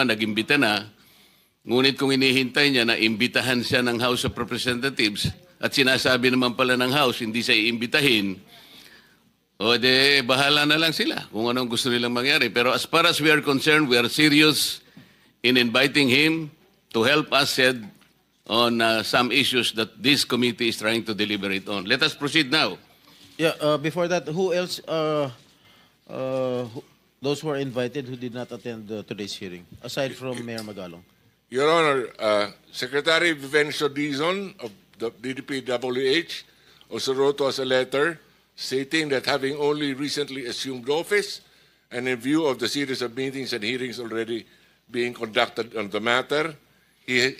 nag-imbita na, ngunit kung inihintay niya na imbitahan siya ng House of Representatives at sinasabi naman pala ng House, hindi siya iimbitahin, o de bahala na lang sila kung anong gusto nilang mangyari. Pero as far as we are concerned, we are serious in inviting him to help us said on some issues that this committee is trying to deliberate on. Let us proceed now. Yeah, before that, who else, those who are invited who did not attend today's hearing, aside from Mayor Magalong? Your Honor, Secretary Vivencio Dizon of the DDPWH also wrote to us a letter stating that having only recently assumed office and in view of the series of meetings and hearings already being conducted on the matter, he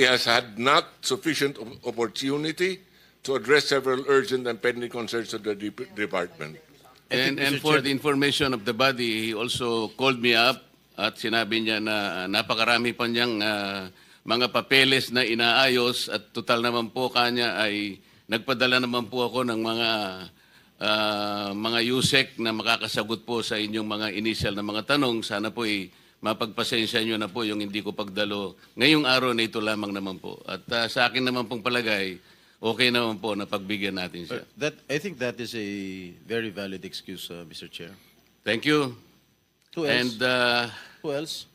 has had not sufficient opportunity to address several urgent and pending concerns of the department. And for the information of the body, he also called me up at sinabi niya na napakarami pa niyang mga papeles na inaayos at total naman po kanya ay nagpadala naman po ako ng mga USEC na makakasagot po sa inyong mga initial na mga tanong. Sana po mapagpasensya nyo na po yung hindi ko pagdalo. Ngayong araw na ito lamang naman po. At sa akin naman pong palagay, okay naman po na pagbigyan natin siya. I think that is a very valid excuse, Mr. Chair. Thank you. Who else? And Who else?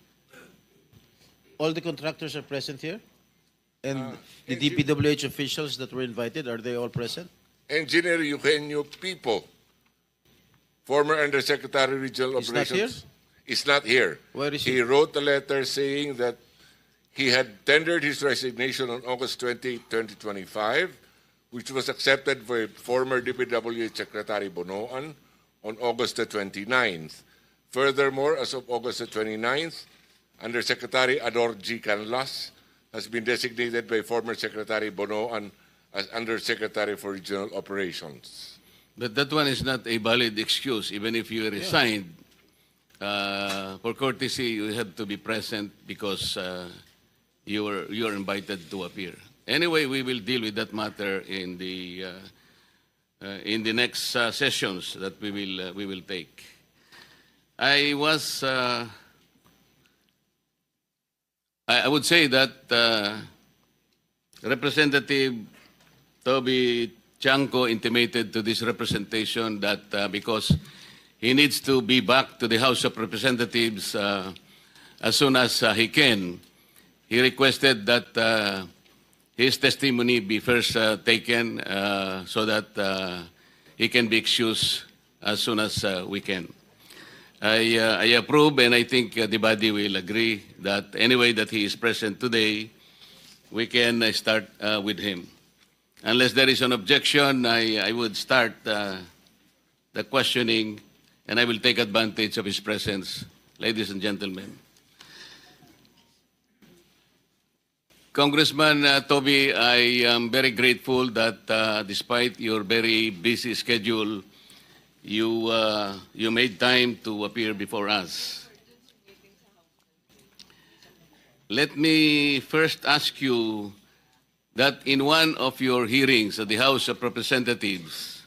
All the contractors are present here? And the DPWH officials that were invited, are they all present? Engineer Eugenio Pipo, former Undersecretary Regional He's not Operations, is not here. Where is he? He wrote a letter saying that he had tendered his resignation on August 20, 2025, which was accepted by former DPWH Secretary Bonoan on August the 29th. Furthermore, as of August the 29th, Undersecretary Ador G. Canlas has been designated by former Secretary Bonoan as Undersecretary for Regional Operations. but that one is not a valid excuse. Even if you resigned, for courtesy, you have to be present because you are invited to appear. Anyway, we will deal with that matter in the next sessions that we will take. I would say that Representative Toby Chanco intimated to this representation that because he needs to be back to the House of Representatives as soon as he can, he requested that his testimony be first taken so that he can be excused as soon as we can. I approve, and I think the body will agree that anyway that he is present today, we can start with him. Unless there is an objection, I would start the questioning, and I will take advantage of his presence. Ladies and gentlemen. Congressman Toby, I am very grateful that despite your very busy schedule, you made time to appear before us. Let me first ask you that in one of your hearings at the House of Representatives,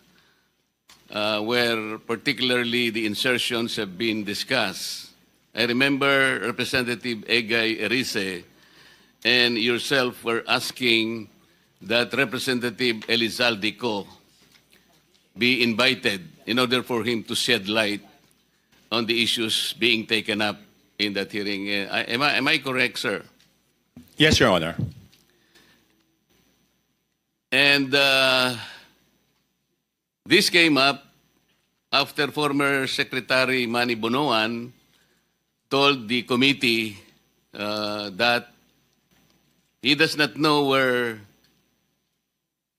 where particularly the insertions have been discussed, I remember Representative Egay Erice and yourself were asking that Representative Elizalde Co be invited in order for him to shed light on the issues being taken up in that hearing. Am I correct, sir? Yes, Your Honor. And this came up after former Secretary Manny Bonoan told the committee that he does not know where,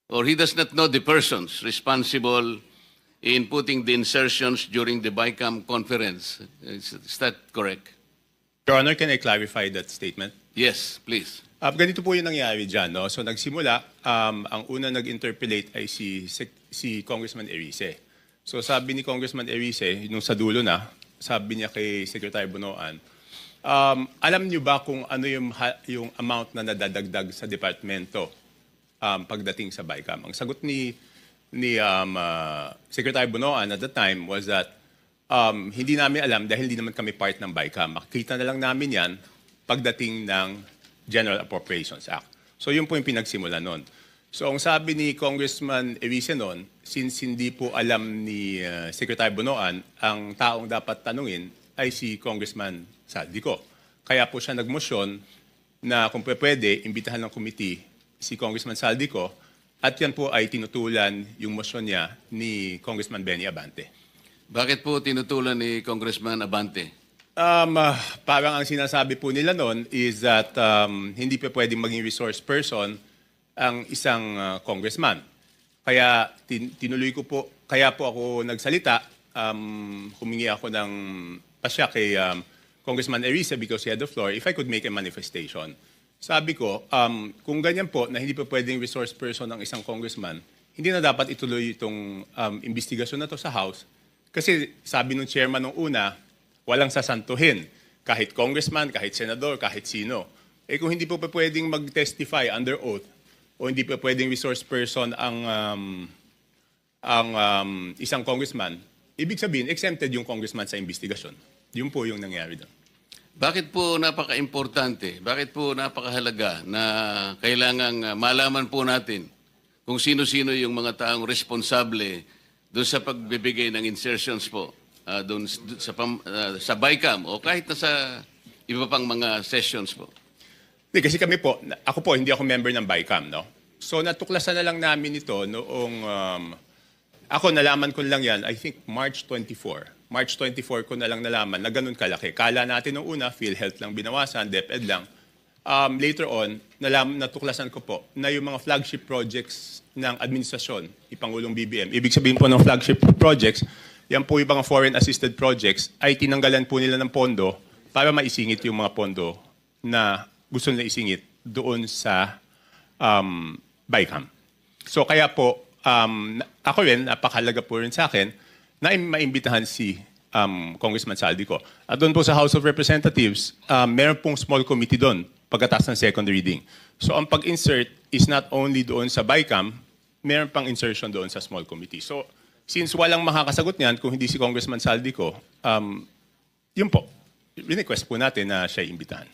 or he does not know the persons responsible in putting the insertions during the BICAM conference. Is that correct? Your Honor, can I clarify that statement? Yes, please. Ganito po yung nangyari dyan. No? So nagsimula, ang una nag-interpellate ay si Congressman Erice. So sabi ni Congressman Erice, nung sa dulo na, sabi niya kay Secretary Bonoan, alam niyo ba kung ano yung amount na nadadagdag sa departamento pagdating sa BICAM? Ang sagot ni Secretary Bonoan at the time was that hindi namin alam dahil hindi naman kami part ng BICAM. Makikita na lang namin yan pagdating ng General Appropriations Act. So yun po yung pinagsimula nun. So ang sabi ni Congressman Erice noon, since hindi po alam ni Secretary Bonoan, ang taong dapat tanungin ay si Congressman Saldico. Kaya po siya nagmosyon na kung pwede, imbitahan ng committee si Congressman Saldico at yan po ay tinutulan yung motion niya ni Congressman Benny Abante. Bakit po tinutulan ni Congressman Abante? Parang ang sinasabi po nila noon is that hindi pa pwedeng maging resource person ang isang congressman. Kaya tinuloy ko po, kaya po ako nagsalita, humingi ako ng pasya kay Congressman Erice because he had the floor, if I could make a manifestation. Sabi ko, kung ganyan po na hindi pa pwedeng resource person ng isang congressman, hindi na dapat ituloy itong investigasyon na to sa House. Kasi sabi nung chairman nung una, walang sasantuhin. Kahit congressman, kahit senador, kahit sino. Eh kung hindi po pa pwedeng mag-testify under oath o hindi pa pwedeng resource person ang isang congressman, ibig sabihin, exempted yung congressman sa investigasyon. Yun po yung nangyari doon. Bakit po napaka-importante, bakit po napakahalaga na kailangang malaman po natin kung sino-sino yung mga taong responsable doon sa pagbibigay ng insertions po doon sa BICAM o kahit na sa iba pang mga sessions po? Hindi, kasi kami po, ako po, hindi ako member ng BICAM, no? So natuklasan na lang namin ito noong, ako nalaman ko lang yan, I think March 24. March 24 ko na lang nalaman na ganun kalaki. Kala natin nung una, PhilHealth lang binawasan, DepEd lang. Later on, natuklasan ko po na yung mga flagship projects ng administrasyon, ipangulong BBM, ibig sabihin po ng flagship projects, yan po yung mga foreign assisted projects, ay tinanggalan po nila ng pondo para maisingit yung mga pondo na gusto nila isingit doon sa BICAM. So kaya po, ako rin, napakahalaga po rin sa akin, na maimbitahan si Congressman Saldico. At doon po sa House of Representatives, meron pong small committee doon pagkatapos ng second reading. So ang pag-insert is not only doon sa BICAM, meron pang insertion doon sa small committee. So since walang makakasagot niyan kung hindi si Congressman Saldico, yun po, request po natin na siya imbitahan.